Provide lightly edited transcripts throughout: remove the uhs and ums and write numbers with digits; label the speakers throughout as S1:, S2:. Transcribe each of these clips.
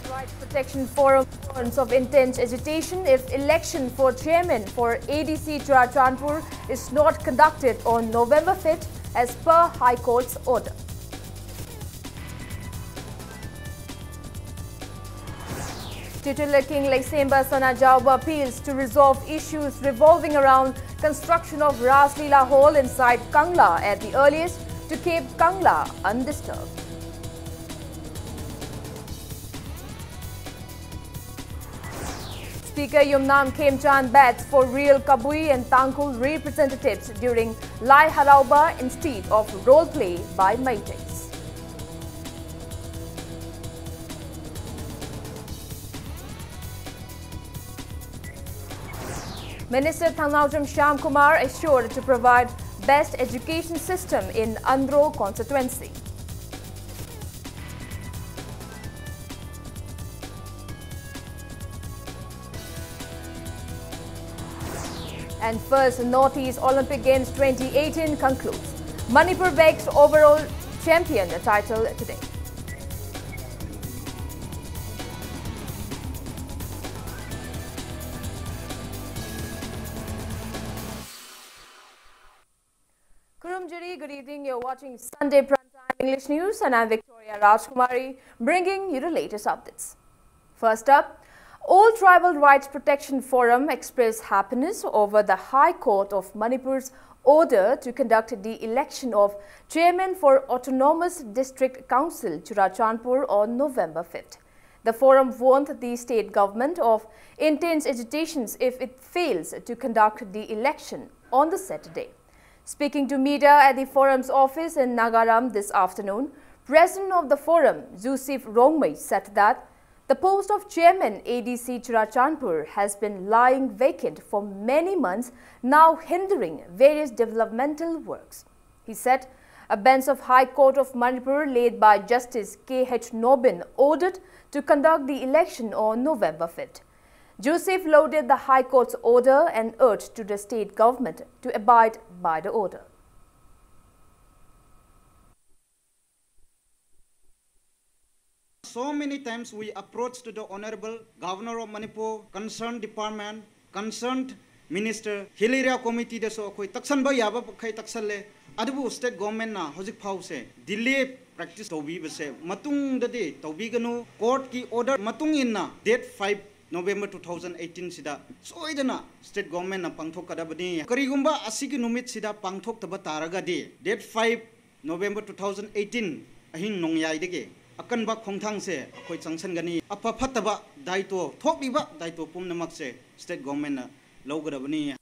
S1: Rights Protection Forum warns of intense agitation if election for chairman for ADC Churachandpur is not conducted on November 5th as per High Court's order. Titular King Laisemba Sanajauba appeals to resolve issues revolving around construction of Ras Leela Hall inside Kangla at the earliest to keep Kangla undisturbed. Speaker Yumnam Khemchand bats for real Kabui and Tangkhul representatives during Lai Harauba instead of role play by Maites. Minister Thangnaucham Shyam Kumar assured to provide best education system in Andhra constituency. And first Northeast Olympic Games 2018 concludes. Manipur begs overall champion title today. Kurumjiri, good evening. You're watching Sunday Primetime English News and I'm Victoria Rajkumari bringing you the latest updates. First up, All Tribal Rights Protection Forum expressed happiness over the High Court of Manipur's order to conduct the election of Chairman for Autonomous District Council Churachandpur on November 5th. The forum warned the state government of intense agitations if it fails to conduct the election on the Saturday. Speaking to media at the forum's office in Nagaram this afternoon, President of the forum, Joseph Rongmei, said that the post of Chairman ADC Churachandpur has been lying vacant for many months, now hindering various developmental works. He said a bench of High Court of Manipur led by Justice K.H. Nobin ordered to conduct the election on November 5th. Joseph lauded the High Court's order and urged to the state government to abide by the order.
S2: So many times we approach to the Honorable Governor of Manipur, concerned department, concerned minister, Hilaria committee de so koi taksan ba yaba khai taksalle adabu state government na hojik phau se delay practice tobi base matung dadi tobi ganu court ki order matung inna date 5 November 2018 sida soidana state government na pangthok kadabani karigumba asigi numit sida pangthok taba taraga di date 5 November 2018 ahing nongyai dege akanba khongthang se khoi changsan gani apa phataba daito thokliba daito pumnamak se state government na logadabani.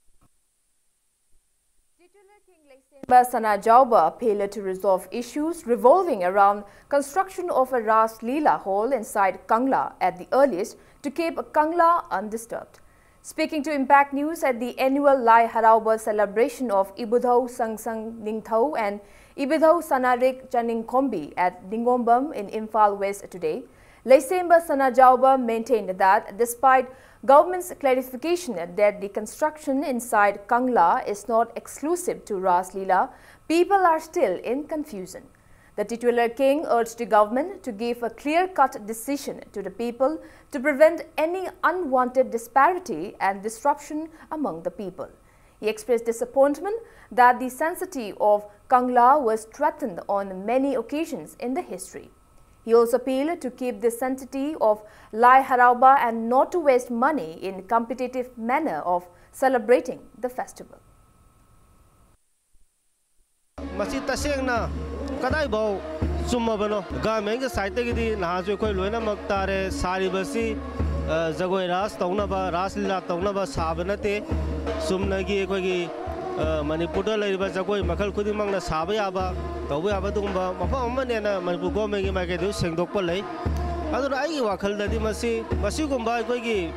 S1: Sanajauba appealed to resolve issues revolving around construction of a Ras Leela Hall inside Kangla at the earliest to keep Kangla undisturbed. Speaking to Impact News at the annual Lai Harauba celebration of Ibudhau Sangsang Ningthau and Ibudhau Sanarik Chaningkombi at Dingombam in Imphal West today, Laisemba Sanajauba maintained that despite government's clarification that the construction inside Kangla is not exclusive to Ras Leela, people are still in confusion. The titular king urged the government to give a clear-cut decision to the people to prevent any unwanted disparity and disruption among the people. He expressed disappointment that the sanctity of Kangla was threatened on many occasions in the history. He also appealed to keep the sanctity of Lai Harauba and not to waste money in competitive manner of celebrating the festival.
S3: Kadai bau summa bano government ke side ke di nahajo koi loina maktare sari basi jagoi ras tauna ba ras lila tauna ba sabana te sumna gi koi gi Manipur da lai ba jagoi makal khudi mangna sabaya ba tawbe aba dungba mafa amane na Manipur government gi ma ke du sengdok pa lai adu ai wakhal da di masi gumba koi gi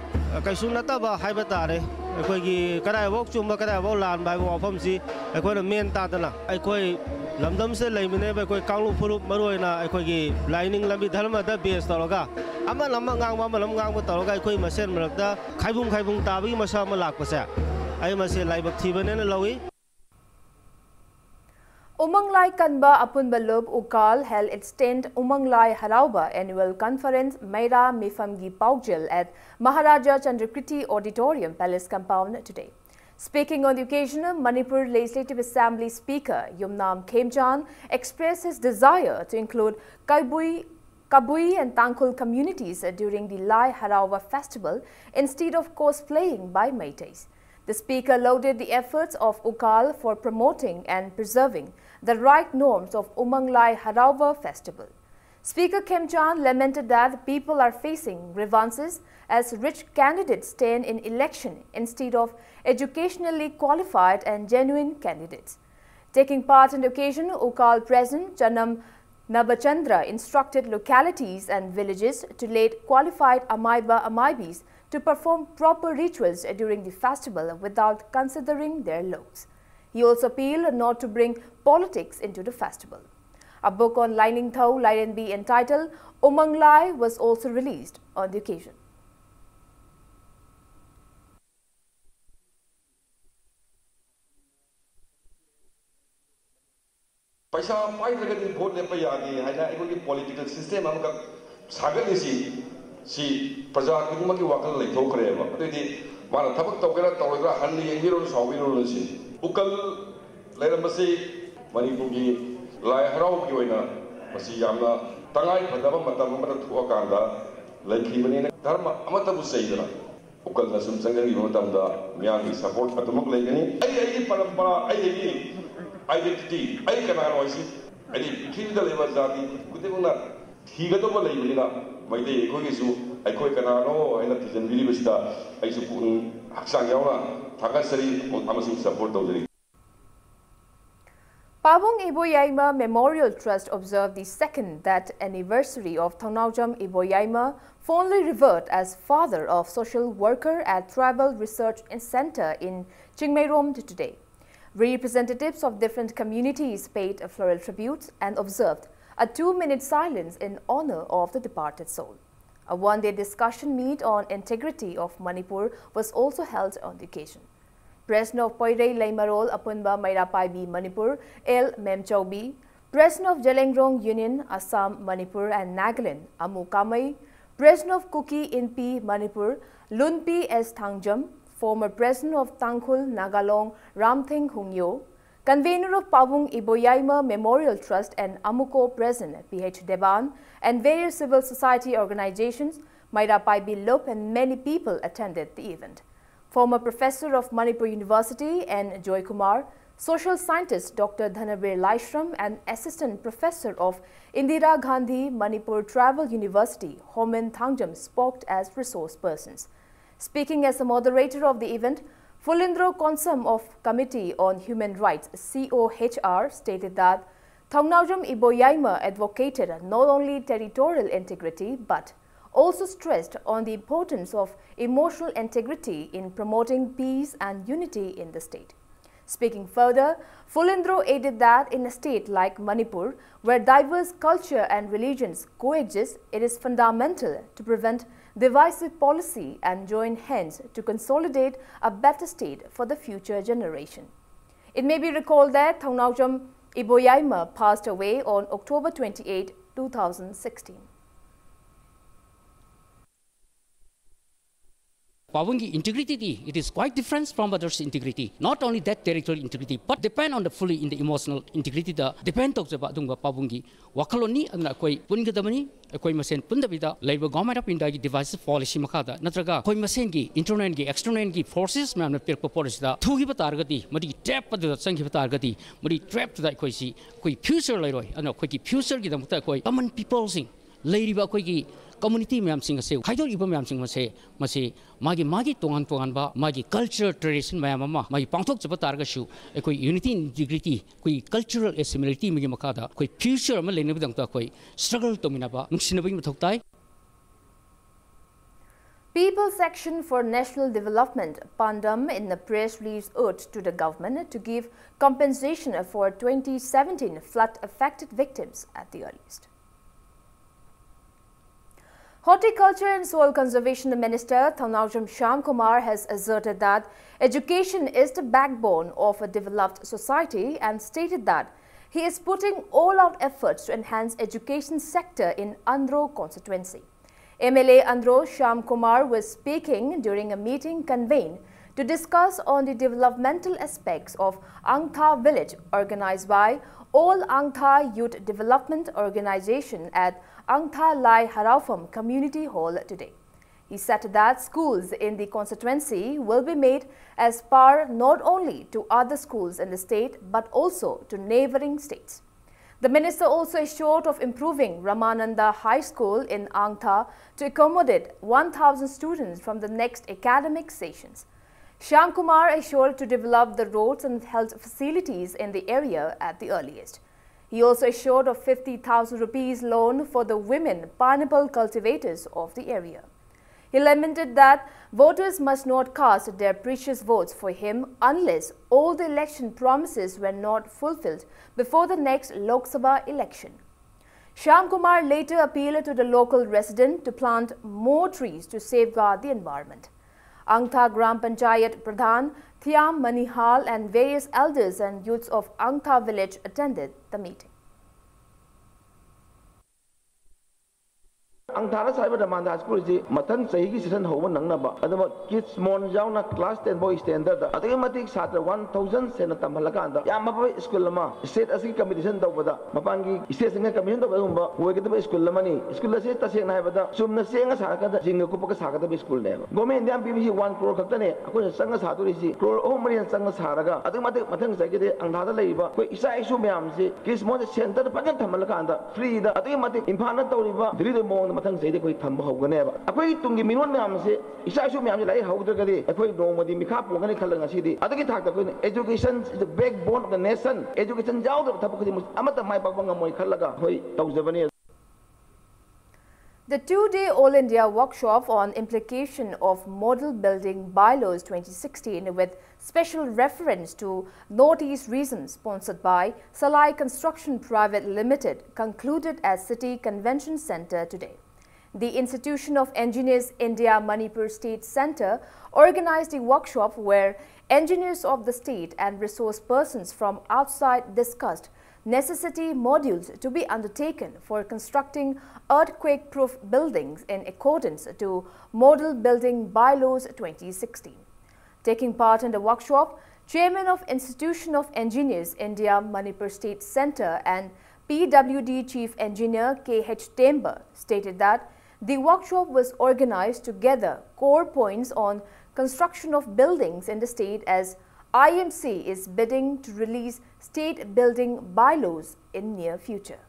S3: kaisu nata ba haiba tare koi gi kadai wok chumba kadai wok lan bai wo pham si koi na men ta dana koi Lamdam se laimine ba koi kanglu phulup maroina koi gi lining lambi dharma da base taloga ama lamma ngang ma lam ngang ba taloga koi masen marakta khaibung ta bi masa ma lak pa sa ai mase laibak thibane na lawi.
S1: Umang Lai Kanba Apun Balub Ukal held its 10th Umang Lai Harauba annual conference Meira Mifamgi Paujil at Maharaja Chandrakriti Auditorium Palace Compound today. Speaking on the occasion, Manipur Legislative Assembly Speaker Yumnam Khemchan expressed his desire to include Kabui and Tangkhul communities during the Lai Harauba festival instead of cosplaying by Meiteis. The speaker lauded the efforts of Ukal for promoting and preserving the right norms of Umang Lai Harauba festival. Speaker Khemchan lamented that people are facing grievances as rich candidates stand in election instead of educationally qualified and genuine candidates. Taking part in the occasion, Ukal President Janam Nabachandra instructed localities and villages to let qualified Amaibis to perform proper rituals during the festival without considering their looks. He also appealed not to bring politics into the festival. A book on Lining Thau Lairenbi entitled Umang Lai was also released on the occasion.
S4: पैसा पाइदगदी vote लेप यादी हैना एकोगी political system अमका सागलिसी सी प्रजा कुमकी वाकल लेथोखरेबा अदुदी माना थबक तौगेरा तौरगा हन्नी यंगिरो साविरो सी उकल लेरमसी मणिपुरगी लाइ हराउगी ओइना मसी यामना तंगाई फदबा मतम अमना थुआकांदा लेखिबनी धर्म अमतबु सैदना उकल नसुम संगरी मतमदा मियांगी सपोर्ट अतमुक लेगनी आई परंपरा आई identity ai kana noisi ai thilda lewa jati kudemuna thigado leibina maide ekoi gisu aikoi kana no aina tijan bilibista ai su pun haksang yauna thagasari amasu support tawjari.
S1: Pabong Iboyaima Memorial Trust observed the second that anniversary of Thongnaujam Iboyaima fondly revered as father of social worker at Tribal Research Center in Chingmeirom today. Representatives of different communities paid floral tributes and observed a 2-minute silence in honor of the departed soul. A one-day discussion meet on integrity of Manipur was also held on the occasion. President of Poirei Leimarol Apunba Mairapaibi Manipur, El Memchaubi, President of Jalengrong Union, Assam, Manipur and Nagaland, Amu Kamai, President of Kuki Inpi Manipur, Lunpi S. Thangjam, former President of Tangkhul Nagalong Ramthing Hungyo, convener of Pabong Iboyaima Memorial Trust and Amuko President P.H. Deban, and various civil society organizations, Mairapaibi Lop and many people attended the event. Former Professor of Manipur University N. Joy Kumar, social scientist Dr. Dhanabir Laishram and Assistant Professor of Indira Gandhi Manipur Tribal University, Homen Thangjam spoke as resource persons. Speaking as a moderator of the event, Fulindro Konsam of Committee on Human Rights COHR stated that Thongnaujam Iboyaima advocated not only territorial integrity but also stressed on the importance of emotional integrity in promoting peace and unity in the state. Speaking further, Fulindro added that in a state like Manipur, where diverse culture and religions coexist, it is fundamental to prevent divisive policy and join hands to consolidate a better state for the future generation. It may be recalled that Thongnaujam Iboyaima passed away on October 28, 2016.
S5: Pabongi integrity, it is quite different from others' integrity. Not only that territorial integrity, but depend on the fully in the emotional integrity. The depend talks about Dunga Pabongi. Wakaloni and Akoi Pungadamani, Akoi Masen Pundavida, Labor Government of India divisive policy Makada, Natraga, Koi Masengi, internal external forces, man of Pirkoporista, Tugiba Targati, Madi trap the Sanki Targati, Madi trap to that Koisi, Koi Puser Leroy, and a Koiki Puser Gidamutakoi, common people sing, Lady Bakoiki. Community ma'am Singh से खाइदो इबो ma'am Singh मसे मागी तोंगान बा मागी culture tradition ma'am अमा मागी पांथोक जब तारगसु कोई यूनिटी इंटीग्रिटी कोई कल्चरल एसिमिलिटी मिगी मकादा कोई फ्यूचर अमा लेने बदंगता कोई struggle तोमिनाबा नुक्सिनबी मथोकताई.
S1: People's Action for National Development, Pandam, in the press release urged to the government to give compensation for 2017 flood-affected victims at the earliest. Horticulture and Soil Conservation Minister Thongnaujam Shyam Kumar has asserted that education is the backbone of a developed society and stated that he is putting all-out efforts to enhance education sector in Andhra constituency. MLA Andhra Shyam Kumar was speaking during a meeting convened to discuss on the developmental aspects of Angtha village organized by All Angtha Youth Development Organization at Angtha Lai Haraufam Community Hall today. He said that schools in the constituency will be made as par not only to other schools in the state but also to neighbouring states. The minister also assured of improving Ramananda High School in Angtha to accommodate 1,000 students from the next academic sessions. Shyam Kumar assured to develop the roads and health facilities in the area at the earliest. He also assured of 50,000 rupees loan for the women pineapple cultivators of the area. He lamented that voters must not cast their precious votes for him unless all the election promises were not fulfilled before the next Lok Sabha election. Shyam Kumar later appealed to the local resident to plant more trees to safeguard the environment. Angtha Gram Panchayat Pradhan, Thiam Manihal and various elders and youths of Angtha village attended the meeting.
S6: Angthara Cyber Ramanda School is Matan Sahi Season Home Nangaba, Adama Kids Mon Jauna Class 10 Boy Standard, Automatic Satra 1000 Senator Malakanda, Yamaba Skulama, State Asi Commission Dovada, Mapangi, State Commission of Umba, who get the Skulamani, School State Tasenavada, Sumna Sanga Saka, Jingakupa Saka School name. Gomen Dam BBC 1 crore Katane, Akuna Sanga Saturisi, Crore Omari and Sanga Saraga, Automatic Matan Sagade, Angthara Labor, Isa Sumiamsi, Kids Mon Center, Pagan Tamalakanda, free the Automatic Impana Toriba, Drid Mon. Say the Tam Hoganeva. A quite to give me one man say, Isashu Mammy, how the day, a quite no Modi Mikap, Wanaka City. Other education is the backbone of the nation. Education out of Tapakimus, Amata my Panga Moy Kalaga, Hoy, 1000
S1: The two-day All India workshop on implication of Model Building Bylaws 2016 with special reference to Northeast region sponsored by Salai Construction Private Limited concluded at City Convention Centre today. The Institution of Engineers India Manipur State Centre organized a workshop where engineers of the state and resource persons from outside discussed necessity modules to be undertaken for constructing earthquake-proof buildings in accordance to Model Building Bylaws 2016. Taking part in the workshop, Chairman of Institution of Engineers India Manipur State Centre and PWD Chief Engineer K.H. Tember stated that the workshop was organized to gather core points on construction of buildings in the state as IMC is bidding to release state building bylaws in near future.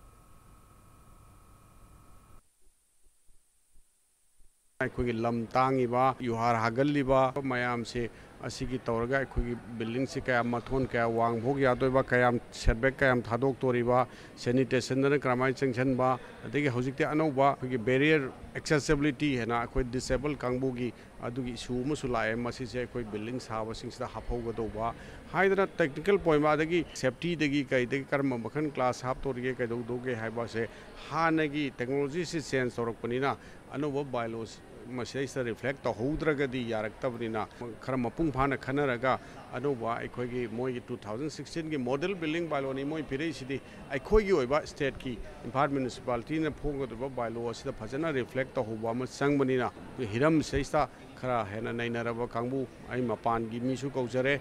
S7: ꯑꯩꯈꯣꯏꯒꯤ ꯂꯝ ꯇꯥꯡꯉꯤꯕ ꯌꯨꯍꯥꯔ ꯍꯥꯒꯜꯂꯤꯕ ꯃꯌꯥꯝꯁꯦ ꯑꯁꯤꯒꯤ ꯇꯧꯔꯒ ꯑꯩꯈꯣꯏꯒꯤ ꯕꯤꯜꯗꯤꯡꯁꯤ ꯀꯌꯥꯝ ꯃꯊꯣꯟ ꯀꯌꯥ ꯋꯥꯡꯐꯥꯎ ꯌꯥꯗꯣꯏꯕ ꯀꯌꯥꯝ ꯁꯦꯠꯕꯦꯛ ꯀꯌꯥꯝ ꯊꯥꯗꯣꯛꯇꯣꯔꯤꯕ ꯁꯦꯅꯤꯇꯦꯁꯟꯗꯅ ꯀꯔꯝꯍꯥꯏꯅ ꯆꯪꯁꯟꯕ ꯑꯗꯒꯤ ꯍꯧꯖꯤꯛꯇꯤ ꯑꯅꯧꯕ ꯑꯩꯈꯣꯏꯒꯤ ꯕꯦꯔꯤꯌꯔ ꯑꯦꯛꯁꯦꯁꯤꯕꯤꯂꯤꯇꯤ ꯍꯥꯏꯅ ꯑꯩꯈꯣꯏ ꯗꯤꯁꯦꯕꯜ ꯀꯥꯡꯕꯨꯒꯤ ꯑꯗꯨꯒꯤ ꯏꯁꯨ ꯑꯃꯁꯨ ꯂꯥꯛꯑꯦ ꯃꯁꯤꯁꯦ ꯑꯩꯈꯣꯏ ꯕꯤꯜꯗꯤꯡ ꯁꯥꯕꯁꯤꯡꯁꯤꯗ ꯍꯥꯞꯍꯧꯒꯗꯧꯕ ꯍꯥꯏꯗꯅ ꯇꯦꯛꯅꯤꯀꯦꯜ ꯄꯣꯏꯟꯠ ꯑꯗꯒꯤ ꯁꯦꯐꯇꯤꯗꯒꯤ ꯀꯩꯗꯒꯤ ꯀꯔꯝꯕ ꯃꯈꯜ ꯀ꯭ꯂꯥꯁ ꯍꯥꯞꯇꯣꯔꯤꯒꯦ ꯀꯩꯗꯧꯗꯧꯒꯦ ꯍꯥꯏꯕꯁꯦ ꯍꯥꯟꯅꯒꯤ ꯇꯦꯛꯅꯣꯂꯣꯖꯤꯁꯤ ꯆꯦꯟꯖ ꯇꯧꯔꯛꯄꯅꯤꯅ ꯑꯅꯧꯕ ꯕꯥꯏꯂꯣꯁ ꯃꯁꯤꯗꯩꯁꯤꯗ ꯔꯤꯐ꯭ꯂꯦꯛ ꯇꯧꯍꯧꯗ꯭ꯔꯒꯗꯤ ꯌꯥꯔꯛꯇꯕꯅꯤꯅ ꯈꯔ ꯃꯄꯨꯡ ꯐꯥꯅ ꯈꯟꯅꯔꯒ ꯑꯅꯧꯕ ꯑꯩꯈꯣꯏꯒꯤ ꯃꯣꯏꯒꯤ 2016ꯒꯤ ꯃꯣꯗꯦꯜ ꯕꯤꯜꯗꯤꯡ ꯕꯥꯏꯂꯣꯅꯤ ꯃꯣꯏ ꯄꯤꯔꯛꯏꯁꯤꯗꯤ ꯑꯩꯈꯣꯏꯒꯤ ꯑꯣꯏꯕ ꯁ꯭ꯇꯦꯠꯀꯤ ꯏꯝꯐꯥꯜ ꯃ꯭ꯌꯨꯅꯤꯁꯤꯄꯥꯂꯤꯇꯤꯅ ꯐꯣꯡꯒꯗꯧꯔꯤꯕ ꯕꯥꯏꯂꯣ ꯑꯁꯤꯗ ꯐꯖꯅ ꯔꯤꯐ꯭ꯂꯦꯛ ꯇꯧꯍꯧꯕ ꯑꯃ ꯆꯪꯕꯅꯤꯅ ꯍꯤꯔꯝꯁꯤꯗꯩꯁꯤꯗ ꯈꯔ ꯍꯦꯟꯅ ꯅꯩꯅꯔꯕ ꯀꯥꯡꯕꯨ ꯑꯩ ꯃꯄꯥꯟꯒꯤ ꯃꯤꯁꯨ ꯀꯧꯖꯔꯦ.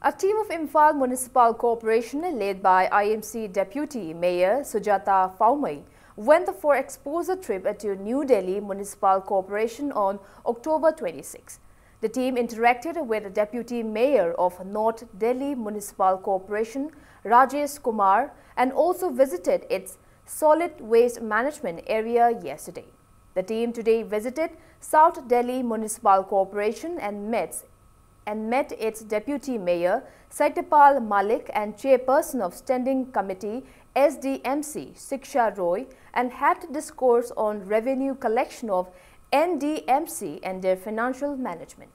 S1: A team of Imphal Municipal Corporation led by IMC Deputy Mayor Sujata Faumai went for exposure trip to New Delhi Municipal Corporation on October 26. The team interacted with the Deputy Mayor of North Delhi Municipal Corporation, Rajesh Kumar, and also visited its solid waste management area yesterday. The team today visited South Delhi Municipal Corporation and met its Deputy Mayor Satyapal Malik and Chairperson of Standing Committee SDMC Siksha Roy and had discourse on revenue collection of NDMC and their financial management.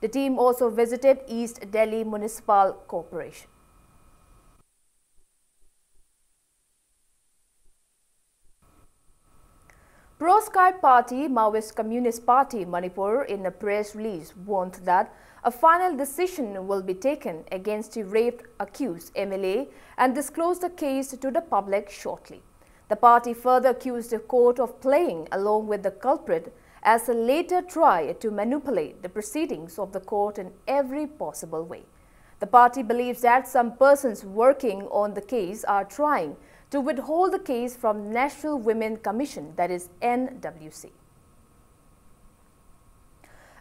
S1: The team also visited East Delhi Municipal Corporation. Pro-Sky Party, Maoist Communist Party Manipur, in a press release warned that a final decision will be taken against the rape-accused MLA and disclose the case to the public shortly. The party further accused the court of playing along with the culprit as a later try to manipulate the proceedings of the court in every possible way. The party believes that some persons working on the case are trying to withhold the case from National Women Commission, that is NWC.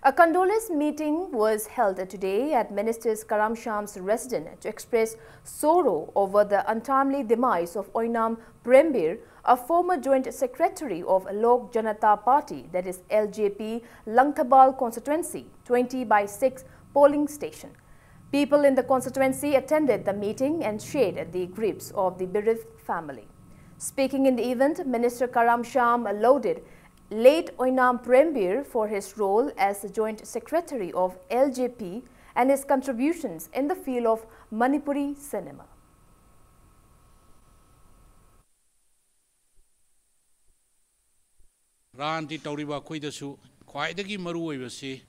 S1: A condolence meeting was held today at Minister Karam Sham's residence to express sorrow over the untimely demise of Oinam Prembir, a former joint secretary of Lok Janata Party, that is LJP, Langthabal constituency, 20/6 polling station. People in the constituency attended the meeting and shared the griefs of the bereaved family. Speaking in the event, Minister Karam Sham lauded late Oinam Prembir for his role as the joint secretary of LJP and his contributions in the field of Manipuri cinema.
S8: Ranti Tauriba Kuidasu, Quaidagi Maru,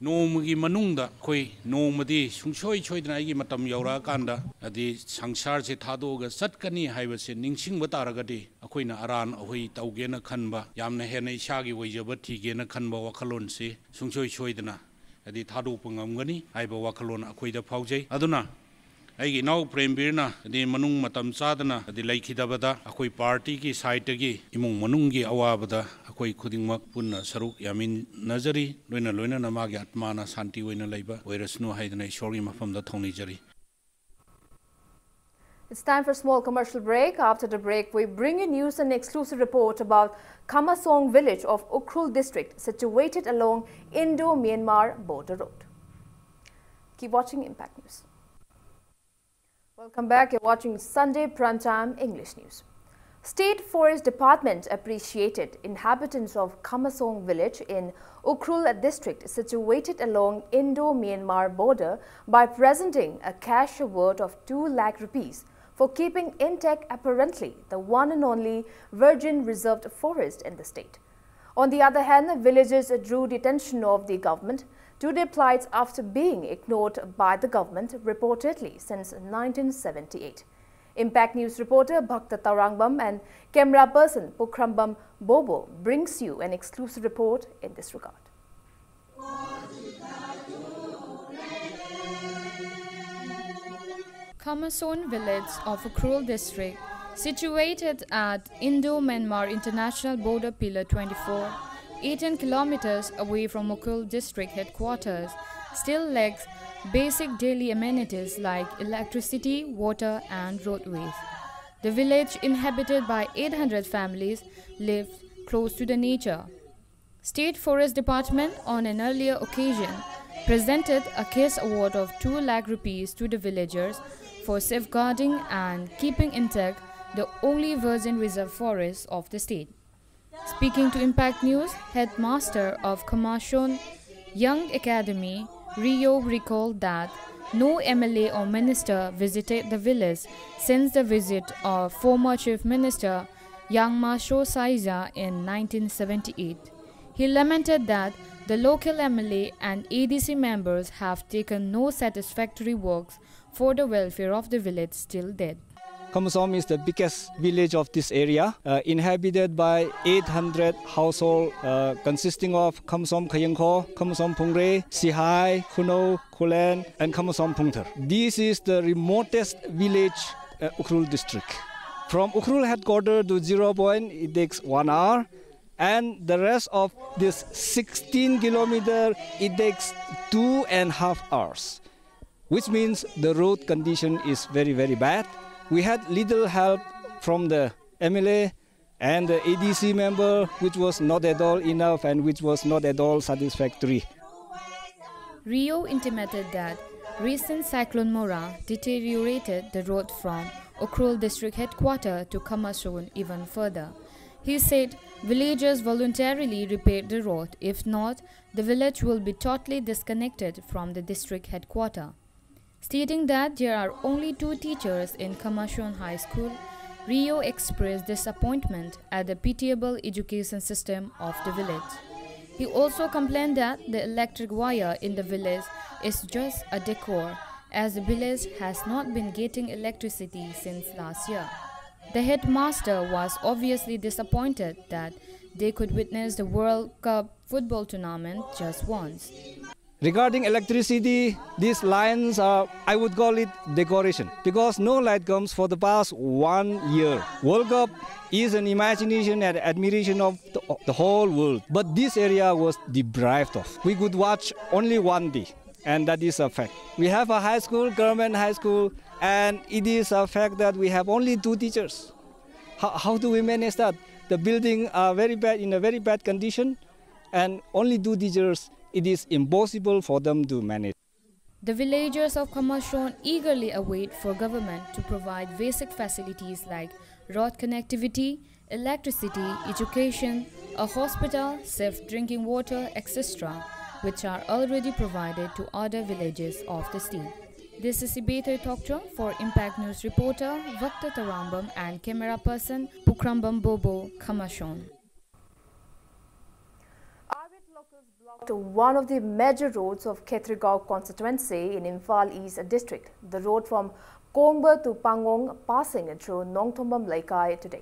S8: Nomagi Manunda, Koi, Nomadi, Sungsoi Choidanagi Matam Yaura Kanda, the Sangsar Tadoga, Satkani, Hivas, Ningsing Bataragadi, Aquina Aran, Ahui, Taugena Kanba, Yamna Hene Shagi, Wajabati, Gena Kanba Wakalonsi, Sungsoi Choidana, the Tadu Pungamani, Iba Wakalon, Aquida Pauze, Aduna. I now Prembirna, the Manung Matam Sadana, the Lake Hidabada, Akoi party ki site gi, Imung Manungi Awabada, Akoi Kudingmak Puna, Saruk Yamin Nazari, Luna Luna Namagat Mana Santi Wina Labor, whereas no hidden a shorima from the Tony Jerry.
S1: It's time for a small commercial break. After the break, we bring you news and exclusive report about Kamasong village of Ukhrul district, situated along Indo-Myanmar border road. Keep watching Impact News. Welcome back. You're watching Sunday Primetime English News. State Forest Department appreciated inhabitants of Kamasong village in Ukhrul district situated along Indo-Myanmar border by presenting a cash award of 2 lakh rupees for keeping intact apparently the one and only virgin reserved forest in the state. On the other hand, the villagers drew the attention of the government to their plights after being ignored by the government reportedly since 1978. Impact News reporter Bhakta Taurangbam and camera person Pukhrambam Bobo brings you an exclusive report in this regard.
S9: Kamasong village of Ukhrul district, situated at Indo-Myanmar International Border Pillar 24, 18 kilometers away from Ukhrul district headquarters, still lacks basic daily amenities like electricity, water and roadways. The village, inhabited by 800 families, lives close to the nature. State Forest Department on an earlier occasion presented a cash award of 2 lakh rupees to the villagers for safeguarding and keeping intact the only virgin reserve forest of the state. Speaking to Impact News, headmaster of Kamasong Young Academy, Rio, recalled that no MLA or minister visited the village since the visit of former Chief Minister Yang Masho Saiza in 1978. He lamented that the local MLA and ADC members have taken no satisfactory works for the welfare of the village till date.
S10: Kamasong is the biggest village of this area, inhabited by 800 households consisting of Kamasong Khayengkho, Kamasong Phungre, Sihai, Kuno, Kulen, and Kamasong Phungthar. This is the remotest village Ukhrul district. From Ukhrul headquarters to 0 point, it takes 1 hour, and the rest of this 16 kilometers, it takes 2.5 hours, which means the road condition is very, very bad. We had little help from the MLA and the ADC member, which was not at all enough and which was not at all satisfactory.
S9: Rio intimated that recent cyclone Mora deteriorated the road from Ukhrul district headquarters to Kamasong even further. He said villagers voluntarily repaired the road. If not, the village will be totally disconnected from the district headquarters. Stating that there are only 2 teachers in Kamasong High School, Rio expressed disappointment at the pitiable education system of the village. He also complained that the electric wire in the village is just a decor, as the village has not been getting electricity since last year. The headmaster was obviously disappointed that they could witness the World Cup football tournament just once.
S10: Regarding electricity, these lines are, I would call it decoration, because no light comes for the past 1 year. World Cup is an imagination and admiration of the whole world, but this area was deprived of. We could watch only one day, and that is a fact. We have a high school, government high school, and it is a fact that we have only 2 teachers. How do we manage that? The buildings are very bad, in a very bad condition, and only 2 teachers. It is impossible for them to manage.
S9: The villagers of Kamashon eagerly await for government to provide basic facilities like road connectivity, electricity, education, a hospital, safe drinking water, etc., which are already provided to other villages of the state. This is Ibete Tokcho for Impact News reporter Vakta Tarambam and camera person Pukrambam Bobo, Kamashon.
S1: To one of the major roads of Khetrigao constituency in Imphal East district, the road from Kongba to Pangong passing through Nongthombam Laikai today.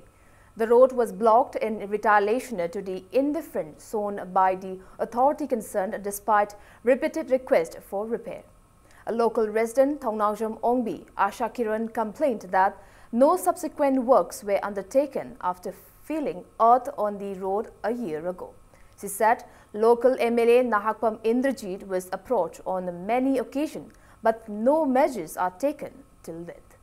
S1: The road was blocked in retaliation to the indifference shown by the authority concerned despite repeated requests for repair. A local resident, Thongnangjam Ongbi, Asha Kiran, complained that no subsequent works were undertaken after feeling earth on the road a year ago. She said local MLA Nahakpam Indrajit was approached on many occasions, but no measures are taken till date.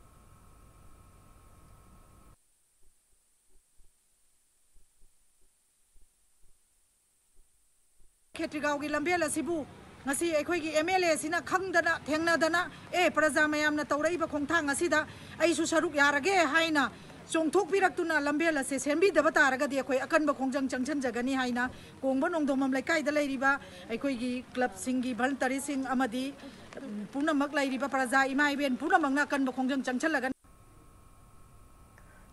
S11: Khetrigao gi lambel asibu ngasi ekhoi gi MLA sina khangdana thengnadana praja mayam na tawraiba khongthang asida aisu saruk yarage haina Chongthok Piraktuna Lambela says Henby the Bataraga, the Akan Bakongjang Junction Jagani Haina, Kongban Domam Lakai the Ladiba, Akoigi Club Singi, Bantari Sing Amadi, Punamak Ladiba Paraza, Imai, and Punamanakan Bakongjang Junction.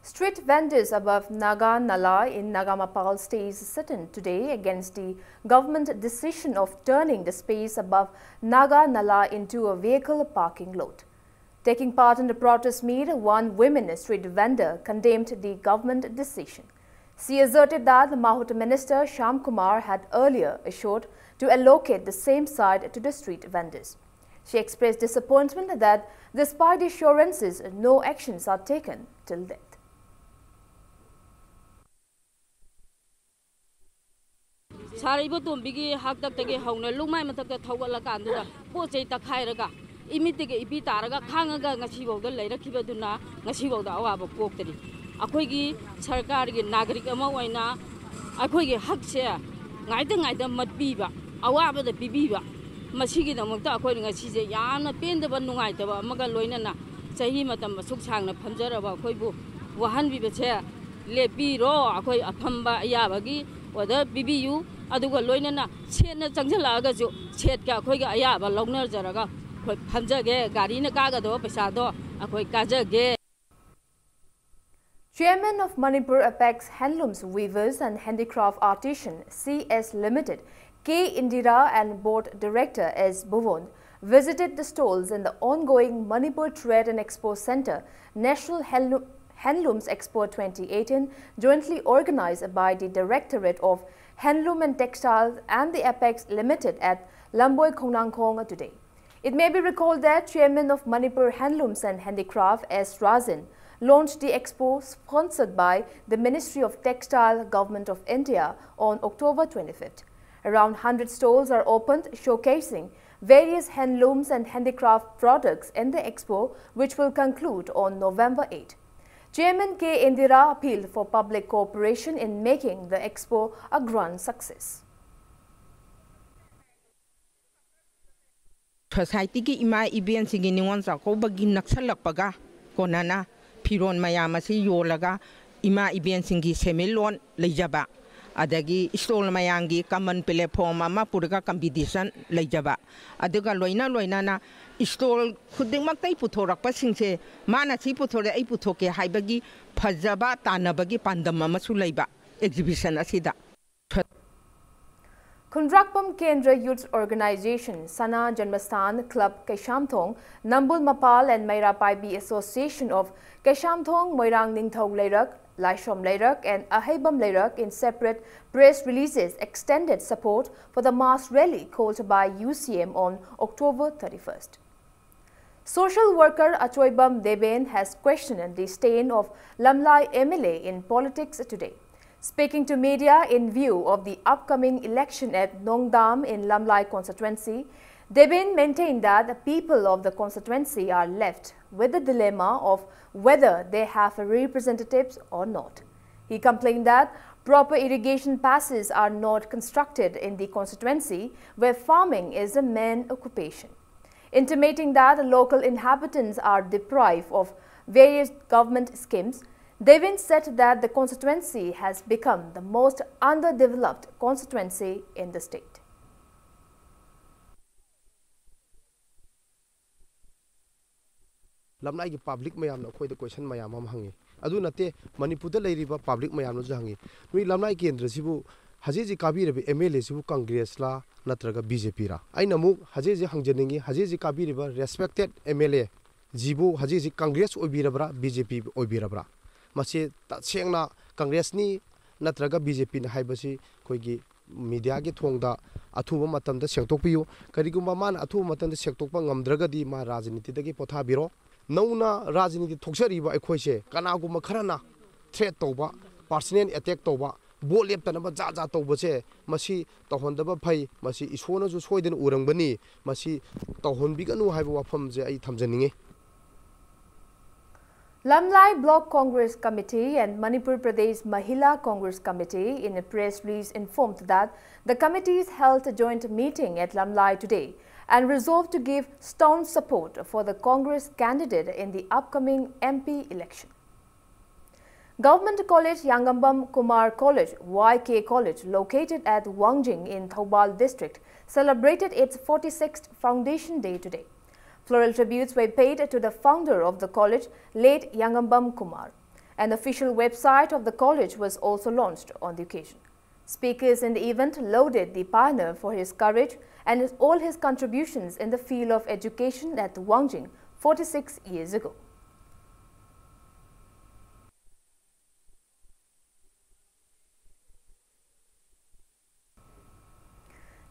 S1: Street vendors above Naga Nala in Nagamapal stays sitting today against the government decision of turning the space above Naga Nala into a vehicle parking lot. Taking part in the protest meet, one women street vendor condemned the government decision. She asserted that the Mahut Minister Sham Kumar had earlier assured to allocate the same side to the street vendors. She expressed disappointment that despite assurances, no actions are taken till date.
S12: Imitege ipi taraga khangaga ngasiboda leirakibaduna ngasiboda awaba poktari akhoigi sarkargi nagarik ama oina akhoigi hakse ngaida matpiba awabada pibiba masigi damakta akhoi ngasije yamna pendaba nungaitaba amaga loinana chahi matam suk sangna phamjaraba akhoibu wahanbibe che lepiro akhoi aphamba ayabagi oda bibiyu aduga loinana chena changjalaga ju chetka akhoiga ayaba lognar jaraga
S1: Chairman of Manipur Apex Handlooms Weavers and Handicraft Artisan CS Limited, K. Indira, and Board Director S. Bhuvon visited the stalls in the ongoing Manipur Trade and Expo Center National Handlooms Expo 2018, jointly organized by the Directorate of Handloom and Textiles and the Apex Limited at Lamboy Khongnangkhong today. It may be recalled that Chairman of Manipur Handlooms and Handicraft S. Razin launched the expo sponsored by the Ministry of Textile, Government of India on October 25th. Around 100 stalls are opened showcasing various handlooms and handicraft products in the expo, which will conclude on November 8. Chairman K. Indira appealed for public cooperation in making the expo a grand success.
S13: Society ki ima event singi ningon sa ko bagi naksalak paga konana piron mayamasi yolaga ima event singi semilon lejaba adagi stol mayangi common platform ama purga competition lejaba aduga loina na stol khuding maktai puthorak pasingse mana si puthore ai puthoke haibagi phajaba tanabagi pandam ama su leiba exhibition asida.
S1: Khundrakpam Kendra Youth Organization, Sana Janmastan Club Kaishamthong, Nambul Mapal and Meira Paibi Association of Kaishamthong, Moirang Ningthau Leirak, Laishom Leirak and Ahebam Leirak in separate press releases extended support for the mass rally called by UCM on October 31st. Social worker Achoibam Deben has questioned the stain of Lamlai MLA in politics today. Speaking to media in view of the upcoming election at Nongdam in Lamlai constituency, Deben maintained that the people of the constituency are left with the dilemma of whether they have representatives or not. He complained that proper irrigation passes are not constructed in the constituency where farming is a main occupation, intimating that local inhabitants are deprived of various government schemes. Devin said that the constituency has become the most underdeveloped constituency in the state.
S14: Lamlai public mayam na the question mayam hangi. Adu nate Manipur the public mayam no hangi. We Lamlai Kendra sibu Haji Kabir MLA sibu Congress la natraga BJP ra. I namu Haji Hangjaningi Haji Kabir respected MLA Jibu Haji Congress obirabra BJP obirabra. Masih tak siangna Congress ni natraga BJP na haibasi koigi media ke thongda athuba matam da sektokpiyo karigumba man athuba matam da sektokpa ngamdraga di ma rajniti dagi potha biro nauna rajniti thoksariba ekhoise kanaguma kharana threat toba personal attack toba bol leptanaba ja ja toba se masi tohondaba phai masi isona ju soiden urangbani masi tohonbiganu haiba wafam je ai thamjaninge.
S1: Lamlai Block Congress Committee and Manipur Pradesh Mahila Congress Committee in a press release informed that the committees held a joint meeting at Lamlai today and resolved to give staunch support for the Congress candidate in the upcoming MP election. Government College Yangambam Kumar College, YK College, located at Wangjing in Thoubal district, celebrated its 46th Foundation Day today. Floral tributes were paid to the founder of the college, late Yangambam Kumar. An official website of the college was also launched on the occasion. Speakers in the event lauded the pioneer for his courage and all his contributions in the field of education at Wangjing 46 years ago.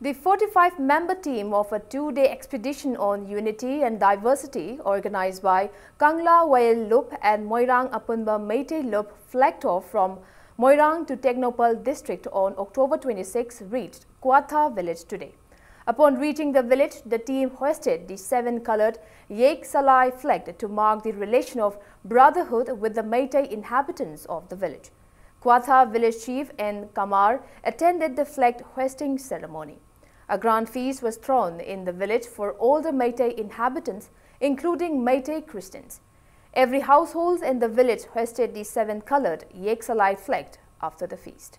S1: The 45-member team of a two-day expedition on unity and diversity organized by Kangla Wael Lup and Moirang Apunba Meitei Lup flagged off from Moirang to Technopal district on October 26 reached Kwatha village today. Upon reaching the village, the team hoisted the 7-colored Yek Salai flag to mark the relation of brotherhood with the Meitei inhabitants of the village. Kwatha village chief N. Kamar attended the flag hoisting ceremony. A grand feast was thrown in the village for all the Meitei inhabitants, including Meitei Christians. Every household in the village hoisted the 7-colored Yek Salai flag after the feast.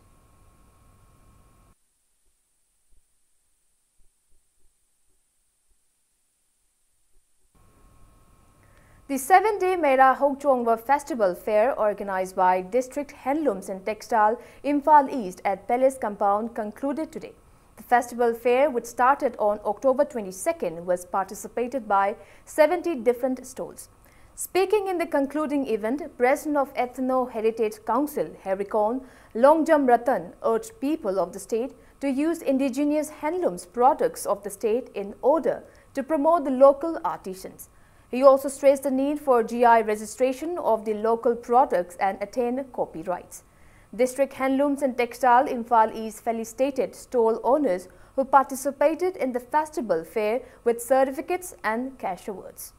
S1: The 7-day Mera Hokchongwa Festival Fair organized by District Handlooms and Textile Imphal East at Palace Compound concluded today. The festival fair, which started on October 22nd, was participated by 70 different stalls. Speaking in the concluding event, President of Ethno Heritage Council, Harikon Longjam Ratan, urged people of the state to use indigenous handlooms products of the state in order to promote the local artisans. He also stressed the need for GI registration of the local products and attain copyrights. District Handlooms and Textile Imphal East felicitated stall owners who participated in the festival fair with certificates and cash awards.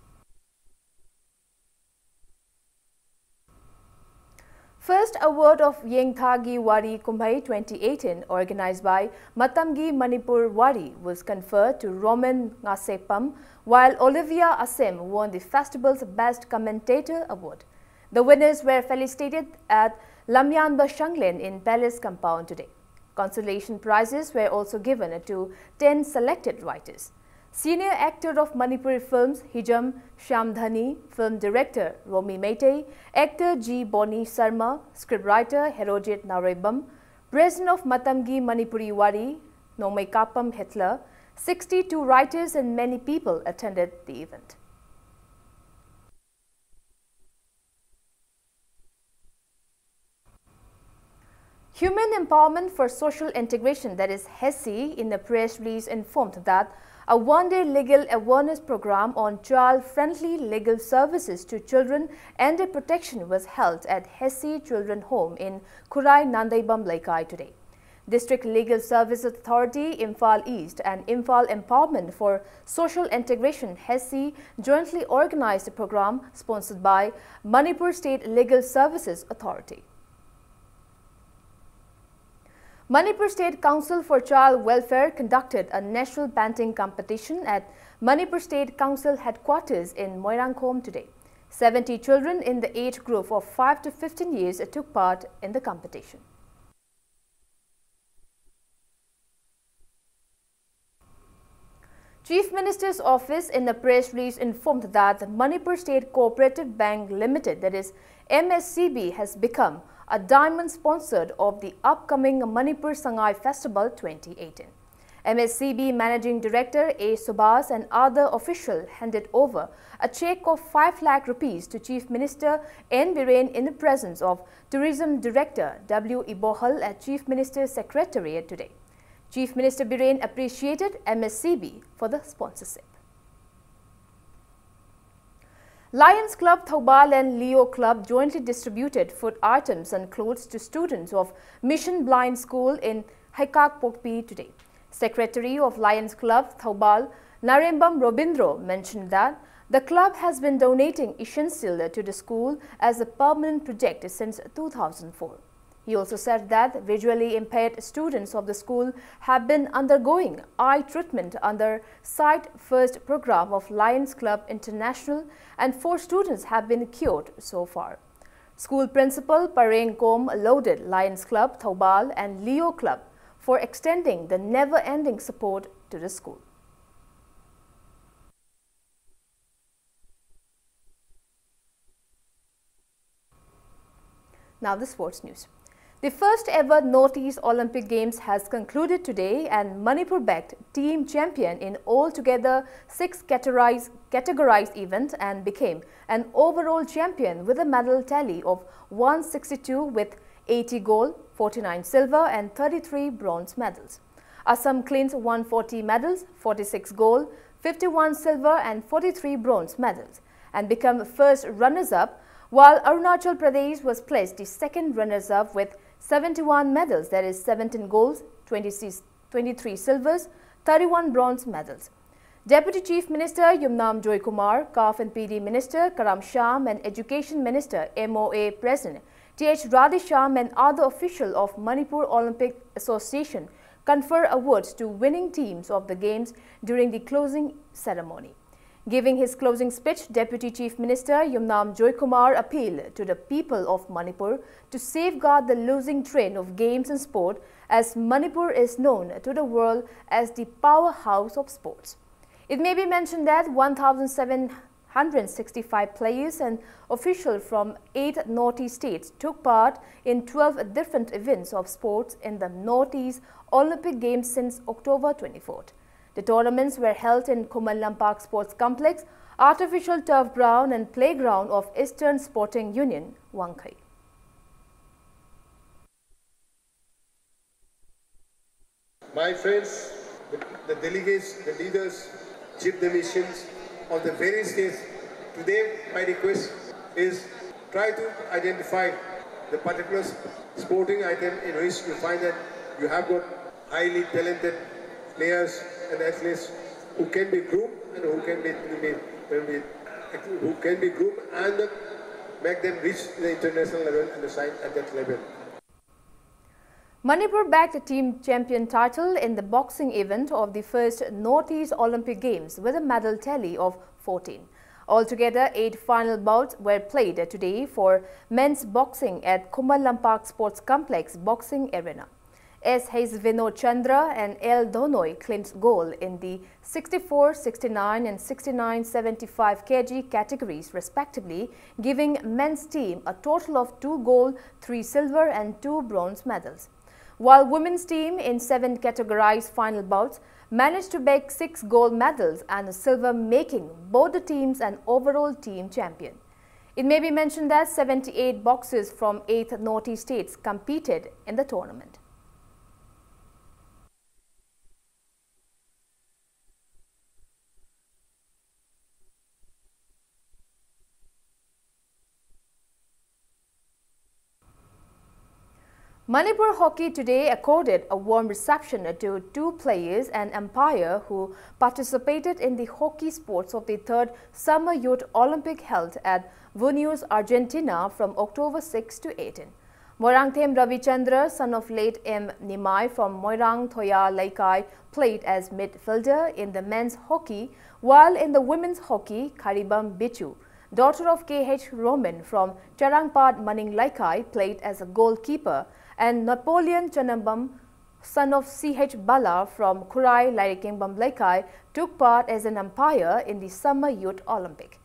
S1: First award of Yengthagi Wari Kumbhai 2018, organized by Matamgi Manipur Wari, was conferred to Roman Ngasepam, while Olivia Asem won the festival's Best Commentator Award. The winners were felicitated at Lamyanba Shanglen in Palace Compound today. Consolation prizes were also given to 10 selected writers. Senior actor of Manipuri films Hijam Shamdhani, film director Romi Meitei, actor G. Boni Sarma, scriptwriter Herojit Narebam, president of Matamgi Manipuri Wari Nomai Kapam Hitler, 62 writers and many people attended the event. Human Empowerment for Social Integration, that is HESI, in a press release informed that a one-day legal awareness program on child-friendly legal services to children and their protection was held at HESI Children Home in Kurai Nandaibam Laikai today. District Legal Services Authority, Imphal East and Imphal Empowerment for Social Integration HESI jointly organized a program sponsored by Manipur State Legal Services Authority. Manipur State Council for Child Welfare conducted a national painting competition at Manipur State Council headquarters in Moirangkhom today. 70 children in the age group of 5 to 15 years took part in the competition. Chief Minister's Office in a press release informed that Manipur State Cooperative Bank Limited, that is MSCB, has become a diamond sponsored of the upcoming Manipur Sangai Festival 2018. MSCB Managing Director A. Subhas and other officials handed over a cheque of 5 lakh rupees to Chief Minister N. Biren in the presence of Tourism Director W. Ibohal at Chief Minister's Secretariat today. Chief Minister Biren appreciated MSCB for the sponsorship. Lions Club Thoubal and Leo Club jointly distributed food items and clothes to students of Mission Blind School in Haikak Pokpi today. Secretary of Lions Club Thoubal, Narembam Robindro, mentioned that the club has been donating essentials to the school as a permanent project since 2004. He also said that visually impaired students of the school have been undergoing eye treatment under Sight First program of Lions Club International, and 4 students have been cured so far. School principal Pareng Kom lauded Lions Club Thoubal and Leo Club for extending the never-ending support to the school. Now the sports news. The first ever Northeast Olympic Games has concluded today, and Manipur backed team champion in altogether 6 categorized events and became an overall champion with a medal tally of 162 with 80 gold, 49 silver and 33 bronze medals. Assam claims 140 medals, 46 gold, 51 silver and 43 bronze medals and became first runners-up, while Arunachal Pradesh was placed the second runners-up with 71 medals, that is 17 golds, 23 silvers, 31 bronze medals. Deputy Chief Minister Yumnam Joy Kumar, CAF and PD Minister Karam Sham and Education Minister MOA President T.H. Radhesham and other officials of Manipur Olympic Association confer awards to winning teams of the Games during the closing ceremony. Giving his closing speech, Deputy Chief Minister Yumnam Joy Kumar appealed to the people of Manipur to safeguard the losing trend of games and sport, as Manipur is known to the world as the powerhouse of sports. It may be mentioned that 1,765 players and officials from 8 Northeast states took part in 12 different events of sports in the Northeast Olympic Games since October 24th. The tournaments were held in Kumalam Park Sports Complex, artificial turf ground and playground of Eastern Sporting Union, Wangkai.
S15: My friends, the delegates, the leaders, chief the missions of the various states, today my request is try to identify the particular sporting item in which you find that you have got highly talented players and athletes who can be groomed and who can be groomed and make them reach the international level and shine at that level.
S1: Manipur bagged the team champion title in the boxing event of the first Northeast Olympic Games with a medal tally of 14. Altogether, 8 final bouts were played today for men's boxing at Kumalam Park Sports Complex Boxing Arena. S. Hayes Vinod Chandra and L. Donoy claimed gold in the 64, 69 and 69, 75 kg categories respectively, giving men's team a total of 2 gold, 3 silver and 2 bronze medals. while women's team in 7 categorized final bouts managed to bag 6 gold medals and a silver, making both the teams an overall team champion. It may be mentioned that 78 boxers from 8 Northeast states competed in the tournament. Manipur hockey today accorded a warm reception to 2 players and umpire who participated in the hockey sports of the 3rd Summer Youth Olympic held at Buenos, Argentina from October 6 to 18. Moirangthem Ravichandra, son of late M. Nimai from Moirang Thoya Laikai, played as midfielder in the men's hockey, while in the women's hockey, Karibam Bichu, daughter of K.H. Roman from Charangpad Maning Laikai, played as a goalkeeper, and Napoleon Chanambam, son of C.H. Bala from Kurai Larikingbam Laikai, took part as an umpire in the Summer Youth Olympic.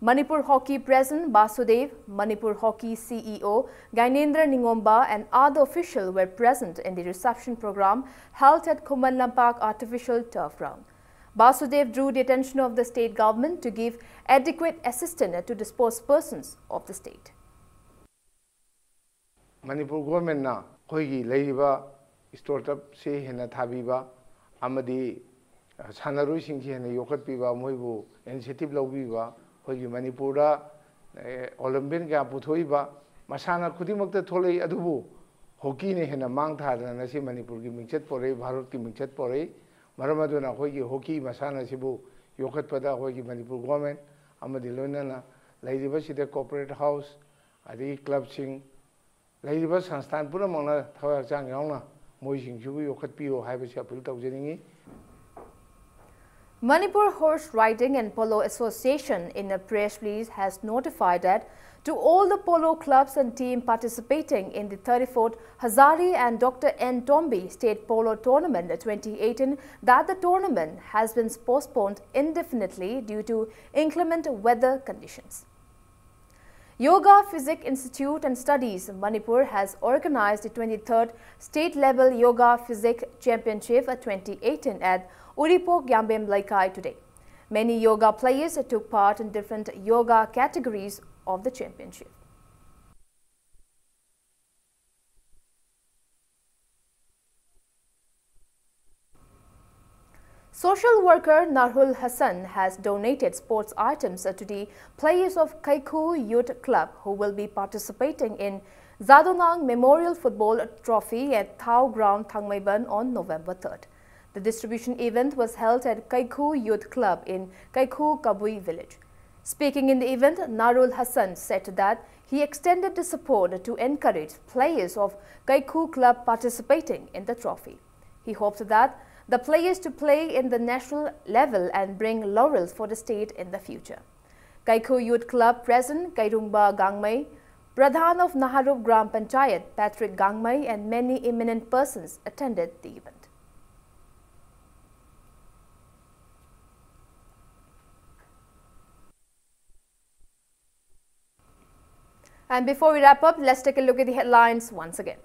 S1: Manipur Hockey President Basudev, Manipur Hockey CEO Gainendra Ningomba and other officials were present in the reception program held at Kuman Lampak Artificial Turf Ground. Basudev drew the attention of the state government to give adequate assistance to the sportspersons of the state.
S16: Manipur government na koi leiba startup se hena thabiba amadi sanaroi sing hena yokat piba moibu initiative laubiba koi Manipur da Olympic ga puthoiba masana khudimakta tholei adubu hockey ne hena mang thadana na si Manipur gi mingchet pore Bharat ki mingchet pore maramaduna koi gi hockey masana sibu yokat pada koi gi Manipur government amadi loinana leiba sida corporate house adi club sing
S1: Manipur Horse Riding and Polo Association in a press release has notified that to all the polo clubs and teams participating in the 34th Hazari and Dr. N. Tomby State Polo Tournament 2018 that the tournament has been postponed indefinitely due to inclement weather conditions. Yoga Physics Institute and Studies Manipur has organized the 23rd State-Level Yoga Physics Championship 2018 at Uripok Yambem Laikai today. Many yoga players took part in different yoga categories of the championship. Social worker Narhul Hassan has donated sports items to the players of Kaiku Youth Club who will be participating in Zadonang Memorial Football Trophy at Thao Ground, Thangmaiban on November 3rd. The distribution event was held at Kaiku Youth Club in Kaiku Kabui village. Speaking in the event, Narhul Hassan said that he extended the support to encourage players of Kaiku Club participating in the trophy. He hoped that the players to play in the national level and bring laurels for the state in the future. Kaiku Youth Club President Kairungba Gangmai, Pradhan of Naharup Gram Panchayat Patrick Gangmai and many eminent persons attended the event. And before we wrap up, let's take a look at the headlines once again.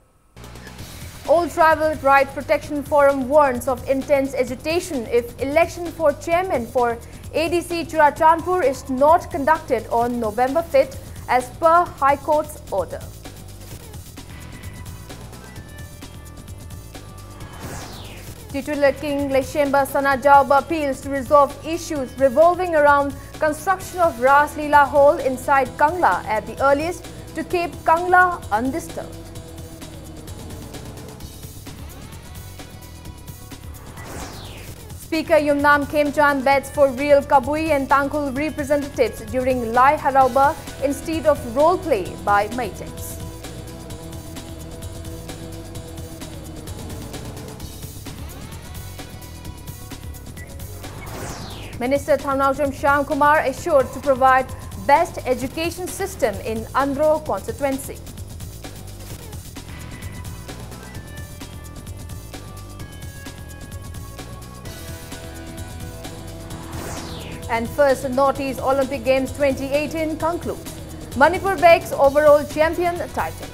S1: All Tribal Rights Protection Forum warns of intense agitation if election for chairman for ADC Churachandpur is not conducted on November 5th as per High Court's order. Titular King Leshemba Sanajauba appeals to resolve issues revolving around construction of Ras Leela Hall inside Kangla at the earliest to keep Kangla undisturbed. Speaker Yumnam Khemchand bets for real Kabui and Tangkhul representatives during Lai Harauba instead of role play by Maitex. Minister Thangnaucham Shyam Kumar assured to provide best education system in Andhra constituency. And first Northeast Olympic Games 2018 concludes. Manipur bags overall champion title.